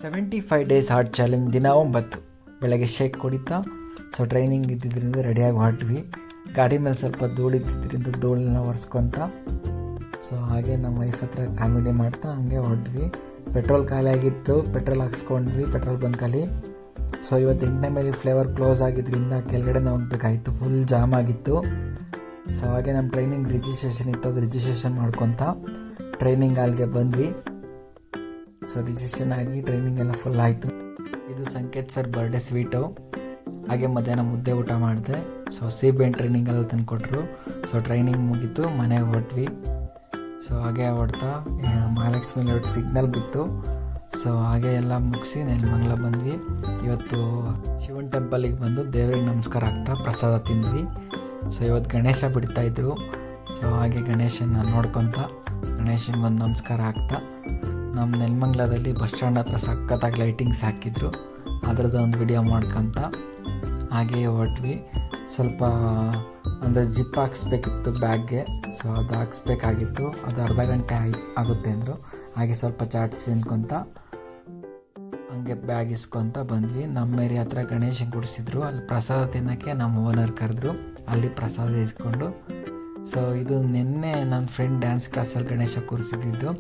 75 days heart challenge ದಿನ 9 ಬೆಳಗ್ಗೆ shake ಕುಡಿತಾ ಟ್ರೈನಿಂಗ್ ಇದ್ದಿದ್ದರಿಂದ ರೆಡಿಯಾಗಿ ಹೊರಟ್ವಿ. ಗಾಡಿ ಮೇಲೆ ಸ್ವಲ್ಪ ಧೂಳು ಇದ್ದಿದ್ದರಿಂದ ಧೂಳನ್ನ ಒರೆಸ್ಕೊತ ಹಾಗೆ ನಮ್ಮ ವೈಫ್ ಹತ್ರ ಕಾಮಿಡಿ ಮಾಡ್ತಾ ಹಂಗೆ ಹೊರಟ್ವಿ. ಪೆಟ್ರೋಲ್ ಖಾಲಿ ಆಗಿತ್ತು, ಪೆಟ್ರೋಲ್ ಹಾಕ್ಸ್ಕೊಂಡ್ವಿ ಪೆಟ್ರೋಲ್ ಬಂಕಲ್ಲಿ. ಇವತ್ತು 8ನೇ ಮೇಲೆ ಫ್ಲೇವರ್ ಕ್ಲೋಸ್ ಆಗಿದ್ದರಿಂದ ಕೆಳಗಡೆನೇ ಹೋಗ್ಬೇಕಾಯಿತು, ಫುಲ್ ಜಾಮ್ ಆಗಿತ್ತು. ಹಾಗೆ ನಮ್ಮ ಟ್ರೈನಿಂಗ್ ರಿಜಿಸ್ಟ್ರೇಷನ್ ಇತ್ತು, ಅದು ರಿಜಿಸ್ಟ್ರೇಷನ್ ಮಾಡ್ಕೊತ ಟ್ರೈನಿಂಗ್ ಹಾಲ್ಗೆ ಬಂದ್ವಿ. ರಿಜಿಸ್ಟ್ರೇಷನ್ ಆಗಿ ಟ್ರೈನಿಂಗ್ ಎಲ್ಲ ಫುಲ್ ಆಯಿತು. ಇದು ಸಂಕೇತ್ ಸರ್ ಬರ್ಡೇ ಸ್ವೀಟು. ಹಾಗೆ ಮಧ್ಯಾಹ್ನ ಮುದ್ದೆ ಊಟ ಮಾಡಿದೆ. ಸೀಬೆಹಣ್ಣು ಟ್ರೈನಿಂಗ್ ಎಲ್ಲ ತಂದು ಕೊಟ್ಟರು. ಟ್ರೈನಿಂಗ್ ಮುಗೀತು, ಮನೆಗೆ ಹೊರಟ್ವಿ. ಹಾಗೆ ಹೊಡ್ತಾ ಮಹಾಲಕ್ಷ್ಮಿ ಲೇಔಟ್ ಸಿಗ್ನಲ್ ಬಿತ್ತು. ಹಾಗೆ ಎಲ್ಲ ಮುಗಿಸಿ ನೆಲಮಂಗಲ ಬಂದ್ವಿ. ಇವತ್ತು ಶಿವನ್ ಟೆಂಪಲಿಗೆ ಬಂದು ದೇವ್ರಿಗೆ ನಮಸ್ಕಾರ ಆಗ್ತಾ ಪ್ರಸಾದ ತಿಂದ್ವಿ. ಇವತ್ತು ಗಣೇಶ ಬಿಡ್ತಾಯಿದ್ರು. ಹಾಗೆ ಗಣೇಶನ ನೋಡ್ಕೊತ ಗಣೇಶನಿಗೊಂದು ನಮಸ್ಕಾರ ಆಗ್ತಾ ನಮ್ಮ ನೆಲಮಂಗಲದಲ್ಲಿ ಬಸ್ ಸ್ಟ್ಯಾಂಡ್ ಹತ್ರ ಸಖತ್ತಾಗಿ ಲೈಟಿಂಗ್ಸ್ ಹಾಕಿದ್ರು. ಅದರದ್ದು ಒಂದು ವಿಡಿಯೋ ಮಾಡ್ಕೊತ ಹಾಗೆ ಹೊರಟ್ವಿ. ಸ್ವಲ್ಪ ಅಂದರೆ ಜಿಪ್ ಹಾಕ್ಸ್ಬೇಕಿತ್ತು ಬ್ಯಾಗ್ಗೆ, ಅದು ಹಾಕ್ಸ್ಬೇಕಾಗಿತ್ತು. ಅದು ಅರ್ಧ ಗಂಟೆ ಆಗುತ್ತೆ ಅಂದರು. ಹಾಗೆ ಸ್ವಲ್ಪ ಚಾಟ್ಸ್ ತಿನ್ಕೊತ ಹಂಗೆ ಬ್ಯಾಗ್ ಇಸ್ಕೊತ ಬಂದ್ವಿ. ನಮ್ಮ ಏರಿಯಾ ಹತ್ರ ಗಣೇಶನ ಗುಡಿಸಿದ್ರು. ಅಲ್ಲಿ ಪ್ರಸಾದ ತಿನ್ನೋಕ್ಕೆ ನಮ್ಮ ಓನರ್ ಕರೆದ್ರು. ಅಲ್ಲಿ ಪ್ರಸಾದ ಇಸ್ಕೊಂಡು ಇದು ನಿನ್ನೆ ನನ್ನ ಫ್ರೆಂಡ್ ಡ್ಯಾನ್ಸ್ ಕ್ಲಾಸಲ್ಲಿ ಗಣೇಶ ಕೂರಿಸಿದ್ದು.